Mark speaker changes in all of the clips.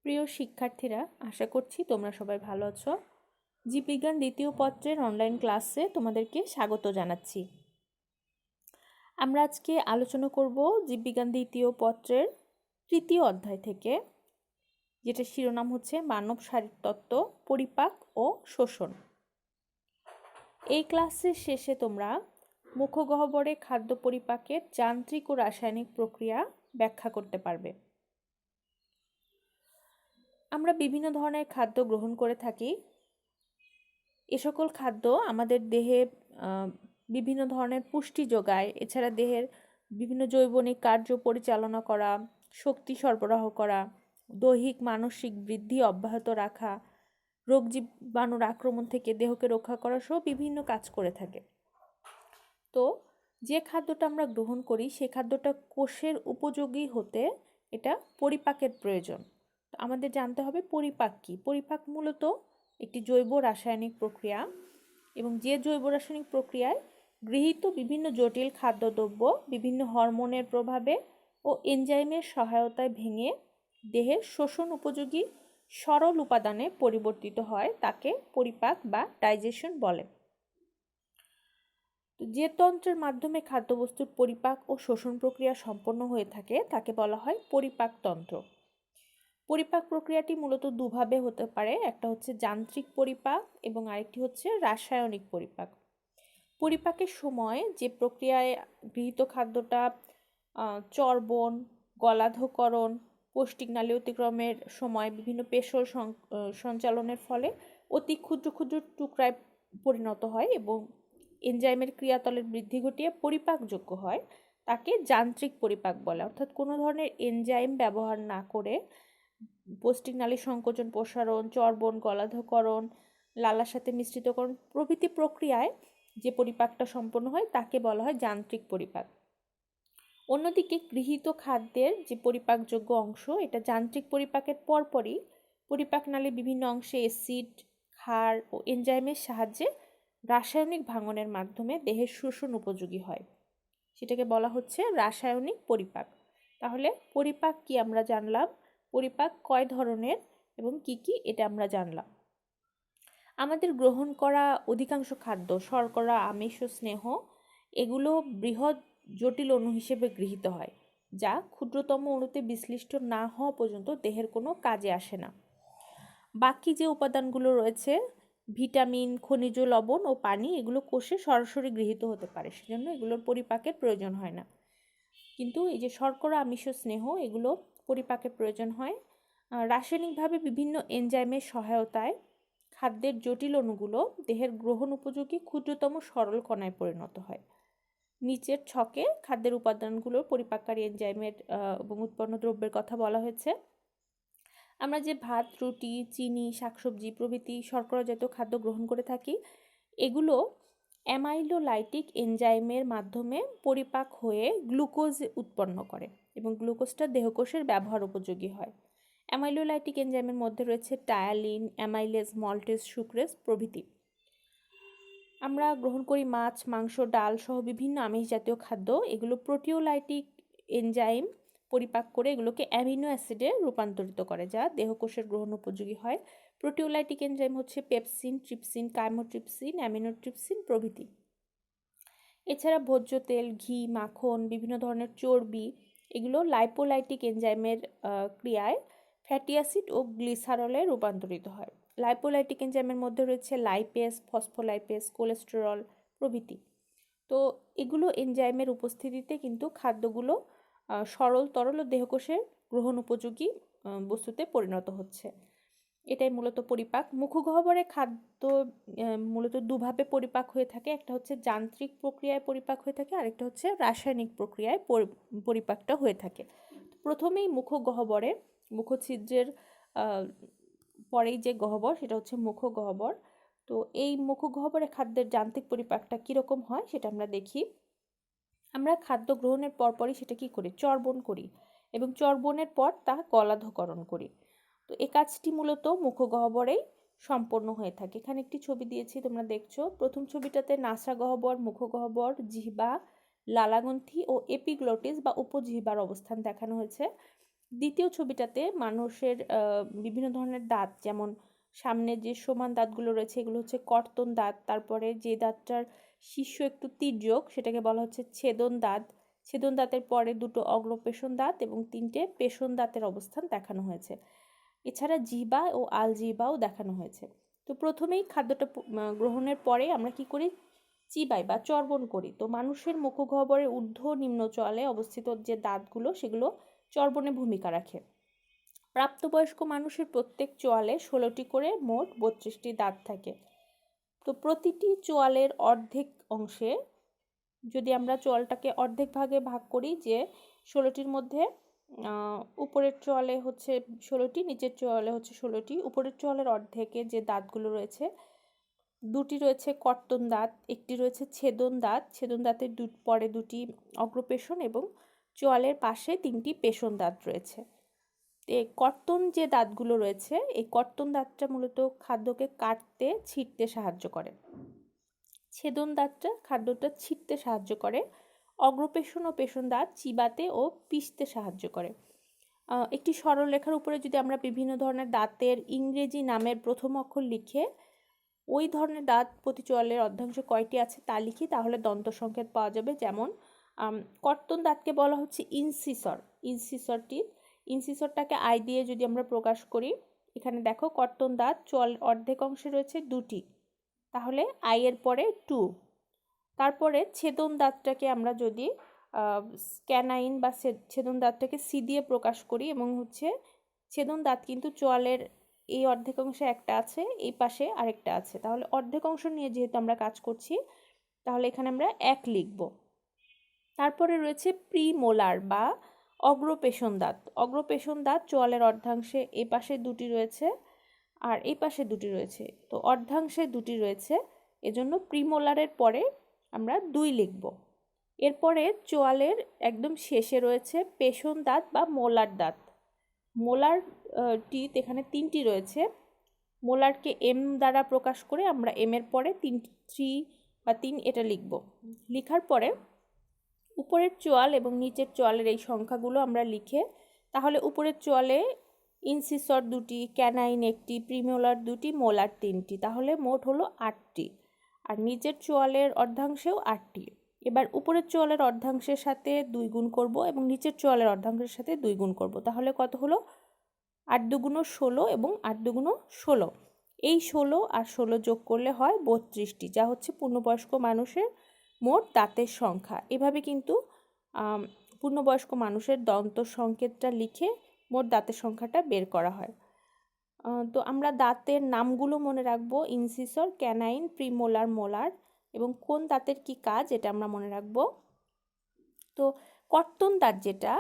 Speaker 1: প্রিয় শিক্ষার্থীরা, আশা করছি তোমরা সবাই ভালো আছো। জীববিজ্ঞান দ্বিতীয় পত্রের অনলাইন ক্লাসে তোমাদেরকে স্বাগত জানাচ্ছি। আমরা আজকে আলোচনা করব জীববিজ্ঞান দ্বিতীয় পত্রের তৃতীয় অধ্যায় থেকে, যেটা শিরোনাম হচ্ছে মানব শারীরতত্ত্ব, পরিপাক ও শোষণ। এই ক্লাসের শেষে তোমরা মুখগহ্বরে খাদ্য পরিপাকের যান্ত্রিক ও রাসায়নিক প্রক্রিয়া ব্যাখ্যা করতে পারবে। আমরা বিভিন্ন ধরনের খাদ্য গ্রহণ করে থাকি। এ সকল খাদ্য আমাদের দেহে বিভিন্ন ধরনের পুষ্টি যোগায়। এছাড়া দেহের বিভিন্ন জৈবনিক কার্য পরিচালনা করা, শক্তি সরবরাহ করা, দৈহিক মানসিক বৃদ্ধি অব্যাহত রাখা, রোগ জীবাণুর আক্রমণ থেকে দেহকে রক্ষা করা সহ বিভিন্ন কাজ করে থাকে। তো যে খাদ্যটা আমরা গ্রহণ করি সে খাদ্যটা কোষের উপযোগী হতে এটা পরিপাকের প্রয়োজন। তো আমাদের জানতে হবে পরিপাক কী। পরিপাক মূলত একটি জৈব রাসায়নিক প্রক্রিয়া, এবং যে জৈব রাসায়নিক প্রক্রিয়ায় গৃহীত বিভিন্ন জটিল খাদ্যদ্রব্য বিভিন্ন হরমোনের প্রভাবে ও এনজাইমের সহায়তায় ভেঙে দেহের শোষণ উপযোগী সরল উপাদানে পরিবর্তিত হয়, তাকে পরিপাক বা ডাইজেশন বলে। যে তন্ত্রের মাধ্যমে খাদ্যবস্তুর পরিপাক ও শোষণ প্রক্রিয়া সম্পন্ন হয়ে থাকে তাকে বলা হয় পরিপাক তন্ত্র। পরিপাক প্রক্রিয়াটি মূলত দুভাবে হতে পারে, একটা হচ্ছে যান্ত্রিক পরিপাক এবং আরেকটি হচ্ছে রাসায়নিক পরিপাক। পরিপাকের সময় যে প্রক্রিয়ায় গৃহীত খাদ্যটা চর্বণ, গলাধঃকরণ, পৌষ্টিক নালী অতিক্রমের সময় বিভিন্ন পেশল সঞ্চালনের ফলে অতি ক্ষুদ্র ক্ষুদ্র টুকরায় পরিণত হয় এবং এনজাইমের ক্রিয়াতলের বৃদ্ধি ঘটিয়ে পরিপাকযোগ্য হয়, তাকে যান্ত্রিক পরিপাক বলে। অর্থাৎ কোনো ধরনের এনজাইম ব্যবহার না করে পৌষ্টিক নালীর সংকোচন, প্রসারণ, চর্বণ, গলাধঃকরণ, লালার সাথে মিশ্রিতকরণ প্রভৃতি প্রক্রিয়ায় যে পরিপাকটা সম্পন্ন হয় তাকে বলা হয় যান্ত্রিক পরিপাক। অন্যদিকে গৃহীত খাদ্যের যে পরিপাকযোগ্য অংশ, এটা যান্ত্রিক পরিপাকের পরপরই পরিপাক নালীর বিভিন্ন অংশে অ্যাসিড, ক্ষার ও এনজাইমের সাহায্যে রাসায়নিক ভাঙনের মাধ্যমে দেহের শোষণ উপযোগী হয়, সেটাকে বলা হচ্ছে রাসায়নিক পরিপাক। তাহলে পরিপাক কি আমরা জানলাম, পরিপাক কয় ধরনের এবং কি কি এটা আমরা জানলাম। আমাদের গ্রহণ করা অধিকাংশ খাদ্য, শর্করা, আমিষ ও স্নেহ, এগুলো বৃহৎ জটিল অণু হিসেবে গৃহীত হয়, যা ক্ষুদ্রতম অণুতে বিশ্লিষ্ট না হওয়া পর্যন্ত দেহের কোনো কাজে আসে না। বাকি যে উপাদানগুলো রয়েছে, ভিটামিন, খনিজ লবণ ও পানি, এগুলো কোষে সরাসরি গৃহীত হতে পারে, সেজন্য এগুলোর পরিপাকের প্রয়োজন হয় না। কিন্তু এই যে শর্করা, আমিষ ও স্নেহ, এগুলো পরিপাকের প্রয়োজন হয়। রাসায়নিকভাবে বিভিন্ন এনজাইমের সহায়তায় খাদ্যের জটিল অণুগুলো দেহের গ্রহণ উপযোগী ক্ষুদ্রতম সরল কণায় পরিণত হয়। নিচের ছকে খাদ্যের উপাদানগুলোর পরিপাককারী এনজাইমের এবং উৎপন্ন দ্রব্যের কথা বলা হয়েছে। আমরা যে ভাত, রুটি, চিনি, শাকসবজি প্রভৃতি শর্করা জাতীয় খাদ্য গ্রহণ করে থাকি, এগুলো অ্যামাইলোলাইটিক এনজাইমের মাধ্যমে পরিপাক হয়ে গ্লুকোজ উৎপন্ন করে এবং গ্লুকোজটা দেহকোষের ব্যবহার উপযোগী হয়। অ্যামাইলোলাইটিক এনজাইমের মধ্যে রয়েছে টায়ালিন, অ্যামাইলেজ, মল্টেজ, সুক্রেজ প্রভৃতি। আমরা গ্রহণ করি মাছ, মাংস, ডাল সহ বিভিন্ন আমিষ জাতীয় খাদ্য, এগুলো প্রোটিওলাইটিক এনজাইম পরিপাক করে এগুলোকে অ্যামিনো অ্যাসিডে রূপান্তরিত করে, যা দেহকোষের গ্রহণ উপযোগী হয়। প্রোটিওলাইটিক এনজাইম হচ্ছে পেপসিন, ট্রিপসিন, কাইমোট্রিপসিন, অ্যামিনোট্রিপসিন প্রভৃতি। এছাড়া ভোজ্য তেল, ঘি, মাখন, বিভিন্ন ধরনের চর্বি, এগুলো লাইপোলাইটিক এনজাইমের ক্রিয়ায় ফ্যাটি অ্যাসিড ও গ্লিসারলে রূপান্তরিত হয়। লাইপোলাইটিক এনজাইমের মধ্যে রয়েছে লাইপেজ, ফসফোলাইপেজ, কোলেস্টেরল প্রভৃতি। তো এগুলো এনজাইমের উপস্থিতিতে কিন্তু খাদ্যগুলো সরল, তরল ও দেহকোষের গ্রহণ উপযোগী বস্তুতে পরিণত হচ্ছে। এটাই মূলত পরিপাক। মুখগহ্বরে খাদ্য মূলত দুভাবে পরিপাক হয়ে থাকে, একটা হচ্ছে যান্ত্রিক প্রক্রিয়ায় পরিপাক হয়ে থাকে, আরেকটা হচ্ছে রাসায়নিক প্রক্রিয়ায় পরিপাকটা হয়ে থাকে। প্রথমেই মুখগহ্বরে, মুখছিদ্রের পরেই যে গহ্বর সেটা হচ্ছে মুখগহ্বর। তো এই মুখগহ্বরে খাদ্যের যান্ত্রিক পরিপাকটা কীরকম হয় সেটা আমরা দেখি। আমরা খাদ্য গ্রহণের পরপরই সেটা কী করি, চর্বণ করি এবং চর্বণের পর তা গলাধঃকরণ করি। তো এই কাজটি মূলত মুখগহ্বরেই সম্পন্ন হয়ে থাকে। এখানে একটি ছবি দিয়েছি, তোমরা দেখছো। প্রথম ছবিটাতে নাসা গহ্বর, মুখগহ্বর, জিহ্বা, লালাগ্রন্থি ও এপিগ্লটিস বা উপজিহ্বার অবস্থান দেখানো হয়েছে। দ্বিতীয় ছবিটাতে মানুষের বিভিন্ন ধরনের দাঁত, যেমন সামনে যে সমান দাঁতগুলো রয়েছে এগুলো হচ্ছে কর্তন দাঁত, তারপরে যে দাঁতটার শীর্ষ একটু তির্যক সেটাকে বলা হচ্ছে ছেদন দাঁত, ছেদন দাঁতের পরে দুটো অগ্রপেশন দাঁত এবং তিনটে পেশন দাঁতের অবস্থান দেখানো হয়েছে। এছাড়া জিহ্বা ও আলজিহ্বাও দেখানো হয়েছে। তো প্রথমেই খাদ্যটা গ্রহণের পরে আমরা কি করি, চিবাই বা চর্বণ করি। তো মানুষের মুখগহ্বরের ঊর্ধ্ব নিম্ন চোয়ালে অবস্থিত যে দাঁতগুলো সেগুলো চর্বণে ভূমিকা রাখে। প্রাপ্তবয়স্ক মানুষের প্রত্যেক চোয়ালে 16টি করে মোট 32টি দাঁত থাকে। তো প্রতিটি চোয়ালের অর্ধেক অংশে, যদি আমরা চোয়ালটাকে অর্ধেক ভাগে ভাগ করি, যে 16টির মধ্যে উপরের চোয়ালে হচ্ছে 16টি, নিচের চোয়ালে হচ্ছে 16টি, উপরের চোয়ালের অর্ধেকে যে দাঁতগুলো রয়েছে, দুটি রয়েছে কর্তন দাঁত, একটি রয়েছে ছেদন দাঁত, ছেদন দাঁতের পরে দুটি অগ্রপেশন এবং চোয়ালের পাশে 3টি পেশন দাঁত রয়েছে। কর্তন যে দাঁতগুলো রয়েছে, এই কর্তন দাঁতটা মূলত খাদ্যকে কাটতে ছিঁড়তে সাহায্য করে। ছেদন দাঁতটা খাদ্যটা ছিঁড়তে সাহায্য করে। অগ্রপেশন ও পেশন দাঁত চিবাতে ও পিষতে সাহায্য করে। একটি সরলরেখার উপরে যদি আমরা বিভিন্ন ধরনের দাঁতের ইংরেজি নামের প্রথম অক্ষর লিখে ওই ধরনের দাঁত প্রতি চোয়ালের অর্ধাংশে কয়টি আছে তা লিখি, তাহলে দন্ত সংকেত পাওয়া যাবে। যেমন কর্তন দাঁতকে বলা হচ্ছে ইনসিসর। ইনসিসরটাকে আই দিয়ে যদি আমরা প্রকাশ করি, এখানে দেখো কর্তন দাঁত চোয়াল অর্ধেক অংশে রয়েছে দুটি, তাহলে আই এর পরে 2। তারপরে ছেদন দাঁতটাকে আমরা যদি ক্যানাইন বা ছেদন দাঁতটাকে সি দিয়ে প্রকাশ করি, এবং হচ্ছে ছেদন দাঁত কিন্তু চোয়ালের এই অর্ধেক অংশে একটা আছে, এই পাশে আরেকটা আছে, তাহলে অর্ধেক অংশ নিয়ে যেহেতু আমরা কাজ করছি তাহলে এখানে আমরা 1 লিখব। তারপরে রয়েছে প্রিমোলার বা অগ্রপেশন দাঁত। অগ্রপেশন দাঁত চোয়ালের অর্ধাংশে এ পাশে দুটি রয়েছে আর এই পাশে দুটি রয়েছে, তো অর্ধাংশে দুটি রয়েছে, এজন্য প্রিমোলারের পরে আমরা 2 লিখব। এরপরে চোয়ালের একদম শেষে রয়েছে পেশন দাঁত বা মোলার দাঁত। মোলার টিথ এখানে 3টি রয়েছে। মোলারকে এম দ্বারা প্রকাশ করে আমরা এম এর পরে 3 বা 3 এটা লিখব। লেখার পরে উপরের চোয়াল এবং নিচের চোয়ালের এই সংখ্যাগুলো আমরা লিখে, তাহলে উপরের চোয়ালে ইনসিসর 2টি, ক্যানাইন 1টি, প্রিমোলার 2টি, মোলার 3টি, তাহলে মোট হলো 8টি। আর নিচের চোয়ালের অর্ধাংশেও 8টি। এবার উপরের চোয়ালের অর্ধাংশের সাথে 2 গুণ করব এবং নিচের চোয়ালের অর্ধাংশের সাথে 2 গুণ করব, তাহলে কত হলো 8 দুগুণ 16 এবং 8 দুগুণ 16। এই 16 আর 16 যোগ করলে হয় 32টি, যা হচ্ছে পূর্ণবয়স্ক মানুষের মোট দাঁতের সংখ্যা। এভাবে কিন্তু পূর্ণবয়স্ক মানুষের দন্ত সংকেতটা লিখে মোট দাঁতের সংখ্যাটা বের করা হয়। তো আমরা দাঁতের নামগুলো মনে রাখবো, ইনসিসর, ক্যানাইন, প্রিমোলার, মোলার, এবং কোন দাঁতের কি কাজ এটা আমরা মনে রাখবো। তো কর্তন দাঁত যেটা,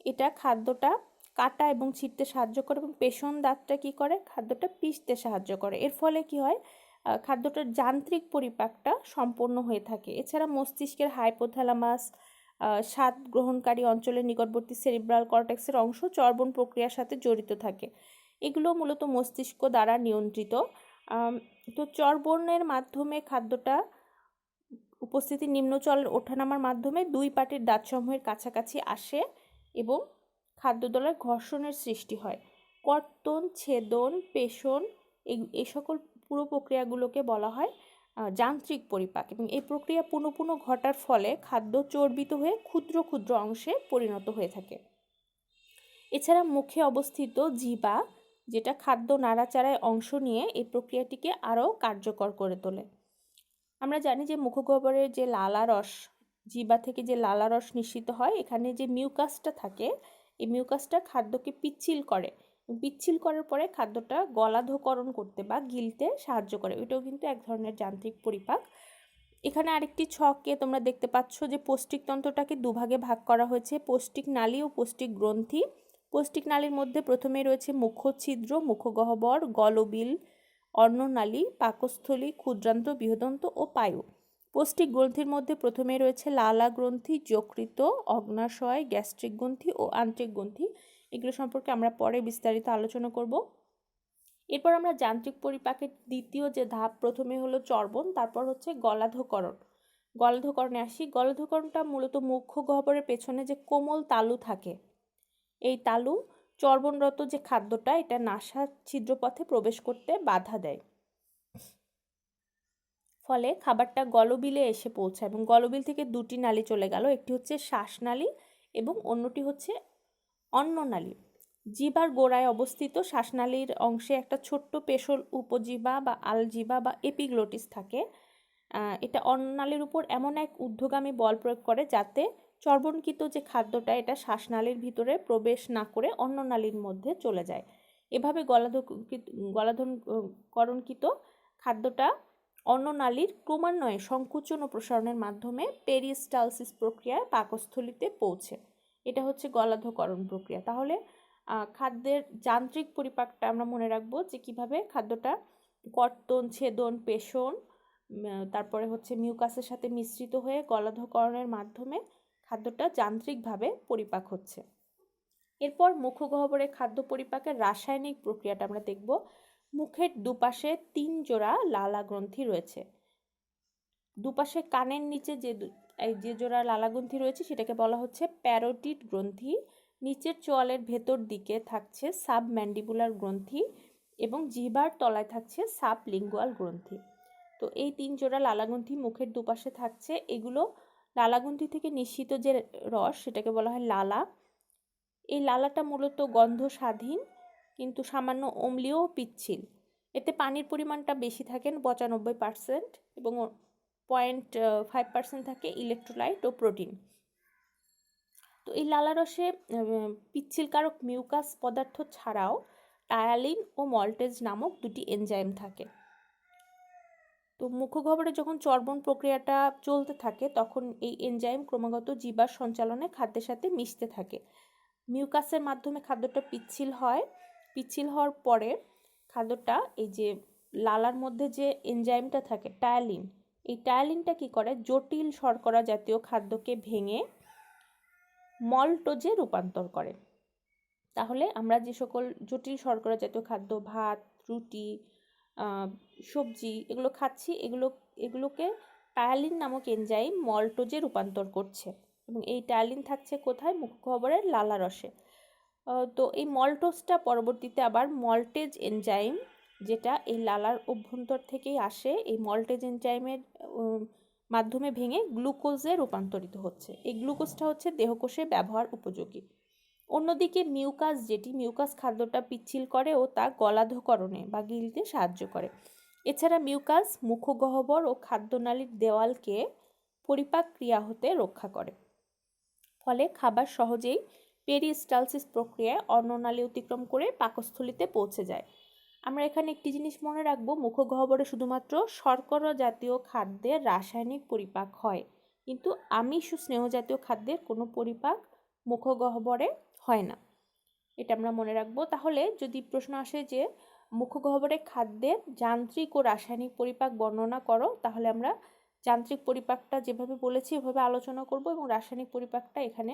Speaker 1: এটা খাদ্যটা কাটা এবং ছিঁড়তে সাহায্য করে, এবং পেশন দাঁতটা কি করে, খাদ্যটা পিষতে সাহায্য করে। এর ফলে কি হয়, খাদ্যটার যান্ত্রিক পরিপাকটা সম্পন্ন হয়ে থাকে। এছাড়া মস্তিষ্কের হাইপোথ্যালামাস, স্বাদ গ্রহণকারী অঞ্চলের নিকটবর্তী সেরিব্রাল কর্টেক্সের অংশ চর্বণ প্রক্রিয়ার সাথে জড়িত থাকে। এগুলো মূলত মস্তিষ্ক দ্বারা নিয়ন্ত্রিত। তো চর্বণের মাধ্যমে খাদ্যটা উপস্থিতি নিম্ন চলের ওঠানামার মাধ্যমে 2 পাটির দাঁতসমূহের কাছাকাছি আসে এবং খাদ্যদলের ঘর্ষণের সৃষ্টি হয়। কর্তন, ছেদন, পেশন এই সকল পুরো প্রক্রিয়াগুলোকে বলা হয় যান্ত্রিক পরিপাক, এবং এই প্রক্রিয়া পুনঃ পুনঃ ঘটার ফলে খাদ্য চর্বিত হয়ে ক্ষুদ্র ক্ষুদ্র অংশে পরিণত হয়ে থাকে। এছাড়া মুখে অবস্থিত জিহ্বা, যেটা খাদ্য নাড়াচাড়ায় অংশ নিয়ে এই প্রক্রিয়াটিকে আরও কার্যকর করে তোলে। আমরা জানি যে মুখগহ্বরের যে লালারস, জিহ্বা থেকে যে লালারস নিঃসৃত হয়, এখানে যে মিউকাসটা থাকে, এই মিউকাসটা খাদ্যকে পিচ্ছিল করে, পিচ্ছিল করার পরে খাদ্যটা গলাধঃকরণ করতে বা গিলতে সাহায্য করে। এটাও কিন্তু এক ধরনের যান্ত্রিক পরিপাক। এখানে আরেকটি ছকে তোমরা দেখতে পাচ্ছ যে পৌষ্টিকতন্ত্রটাকে দুভাগে ভাগ করা হয়েছে, পৌষ্টিক নালী ও পৌষ্টিক গ্রন্থি। পৌষ্টিক নালীর মধ্যে প্রথমে রয়েছে মুখছিদ্র, মুখগহ্বর, গলবিল, অন্ননালী, পাকস্থলী, ক্ষুদ্রান্ত, বৃহদন্ত ও পায়ু। পৌষ্টিক গ্রন্থির মধ্যে প্রথমে রয়েছে লালা গ্রন্থি, যকৃত, অগ্নাশয়, গ্যাস্ট্রিক গ্রন্থি ও আন্ত্রিক গ্রন্থি। এগুলো সম্পর্কে আমরা পরে বিস্তারিত আলোচনা করব। এরপর আমরা যান্ত্রিক পরিপাকের দ্বিতীয় যে ধাপ, প্রথমে হলো চর্বণ, তারপর হচ্ছে গলাধঃকরণ। গলাধঃকরণে আসি। গলাধঃকরণটা মূলত মুখগহ্বরের পেছনে যে কোমল তালু থাকে, এই তালু চর্বণরত যে খাদ্যটা এটা নাসার ছিদ্রপথে প্রবেশ করতে বাধা দেয়, ফলে খাবারটা গলবিলে এসে পৌঁছায় এবং গলবিল থেকে দুটি নালী চলে গেল, একটি হচ্ছে শ্বাসনালী এবং অন্যটি হচ্ছে অন্ননালী। জিহ্বার গোড়ায় অবস্থিত শ্বাসনালীর অংশে একটা ছোট্ট পেশল উপজিহ্বা বা আলজিহ্বা বা এপিগ্লোটিস থাকে। এটা অন্ননালীর উপর এমন এক ঊর্ধ্বগামী বল প্রয়োগ করে যাতে চর্বণকৃত যে খাদ্যটা এটা শ্বাসনালীর ভিতরে প্রবেশ না করে অন্ননালীর মধ্যে চলে যায়। এভাবে গলাধকরণকৃত খাদ্যটা অন্ননালীর ক্রমান্বয়ে সংকুচন ও প্রসারণের মাধ্যমে পেরিস্টালসিস প্রক্রিয়ায় পাকস্থলিতে পৌঁছে। এটা হচ্ছে গলাধকরণ প্রক্রিয়া। তাহলে খাদ্যের যান্ত্রিক পরিপাকটা আমরা মনে রাখবো যে কিভাবে খাদ্যটা কর্তন, ছেদন, পেষণ, তারপরে হচ্ছে মিউকাসের সাথে মিশ্রিত হয়ে গলাধকরণের মাধ্যমে খাদ্যটা যান্ত্রিকভাবে পরিপাক হচ্ছে। এরপর মুখগহ্বরে খাদ্য পরিপাকের রাসায়নিক প্রক্রিয়াটা আমরা দেখব। মুখের দুপাশে 3 জোড়া লালা গ্রন্থি রয়েছে। দুপাশে কানের নিচে যে জোড়া লালা গ্রন্থি রয়েছে সেটাকে বলা হচ্ছে প্যারোটিড গ্রন্থি। নিচের চোয়ালের ভেতর দিকে থাকছে সাবম্যান্ডিবুলার গ্রন্থি এবং জিহ্বার তলায় থাকছে সাবলিঙ্গুয়াল গ্রন্থি। তো এই 3 জোড়া লালাগ্রন্থি মুখের দুপাশে থাকছে। এগুলো লালাগ্রন্থি থেকে নিঃসৃত যে রস সেটাকে বলা হয় লালা। এই লালাটা মূলত গন্ধ স্বাধীন কিন্তু সামান্য অম্লীয় ও পিচ্ছিল। এতে পানির পরিমাণটা বেশি থাকে 95% এবং 0.5% থাকে ইলেকট্রোলাইট ও প্রোটিন। তো এই লালারসে পিচ্ছিলকারক মিউকাস পদার্থ ছাড়াও টায়ালিন ও মল্টেজ নামক দুটি এনজাইম থাকে। তো মুখগহ্বরে যখন চর্বণ প্রক্রিয়াটা চলতে থাকে তখন এই এনজাইম ক্রমাগত জিহ্বার সঞ্চালনে খাদ্যের সাথে মিশতে থাকে। মিউকাসের মাধ্যমে খাদ্যটা পিচ্ছিল হয়। পিচ্ছিল হওয়ার পরে খাদ্যটা এই যে লালার মধ্যে যে এনজাইমটা থাকে টায়ালিন, এই টায়ালিনটা কি করে জটিল শর্করা জাতীয় খাদ্যকে ভেঙে মল্টোজে রূপান্তর করে। তাহলে আমরা যে সকল জটিল শর্করা জাতীয় খাদ্য, ভাত, রুটি, সবজি এগুলো খাচ্ছি, এগুলোকে টায়ালিন নামক এনজাইম মল্টোজে রূপান্তর করছে এবং এই টায়ালিন থাকছে কোথায়? মুখগহ্বরের লালারসে। তো এই মল্টোজটা পরবর্তীতে আবার মল্টেজ এনজাইম, যেটা এই লালার অভ্যন্তর থেকেই আসে, এই মল্টেজ এনজাইমের মাধ্যমে ভেঙে গ্লুকোজে রূপান্তরিত হচ্ছে। এই গ্লুকোজটা হচ্ছে দেহকোষে ব্যবহার উপযোগী। অন্যদিকে মিউকাস খাদ্যটা পিচ্ছিল করে ও তা গলাধকরণে বা গিলতে সাহায্য করে। এছাড়া মিউকাস মুখগহ্বর ও খাদ্যনালীর দেওয়ালকে পরিপাক ক্রিয়া হতে রক্ষা করে, ফলে খাবার সহজেই পেরিস্টালসিস প্রক্রিয়ায় অন্ননালী অতিক্রম করে পাকস্থলিতে পৌঁছে যায়। আমরা এখানে একটি জিনিস মনে রাখবো, মুখগহ্বরে শুধুমাত্র শর্করা জাতীয় খাদ্যের রাসায়নিক পরিপাক হয়, কিন্তু আমিষ ও স্নেহ জাতীয় খাদ্যের কোনো পরিপাক মুখগহ্বরে হয় না। এটা আমরা মনে রাখবো। তাহলে যদি প্রশ্ন আসে যে মুখগহ্বরে খাদ্যের যান্ত্রিক ও রাসায়নিক পরিপাক বর্ণনা করো, তাহলে আমরা যান্ত্রিক পরিপাকটা যেভাবে বলেছি এভাবে আলোচনা করব এবং রাসায়নিক পরিপাকটা এখানে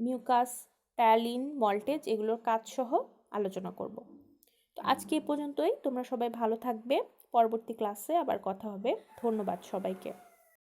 Speaker 1: মিউকাস, টায়ালিন, মল্টেজ এগুলোর কাজ সহ আলোচনা করব। তো আজকে এই পর্যন্তই। তোমরা সবাই ভালো থাকবে। পরবর্তী ক্লাসে আবার কথা হবে। ধন্যবাদ সবাইকে।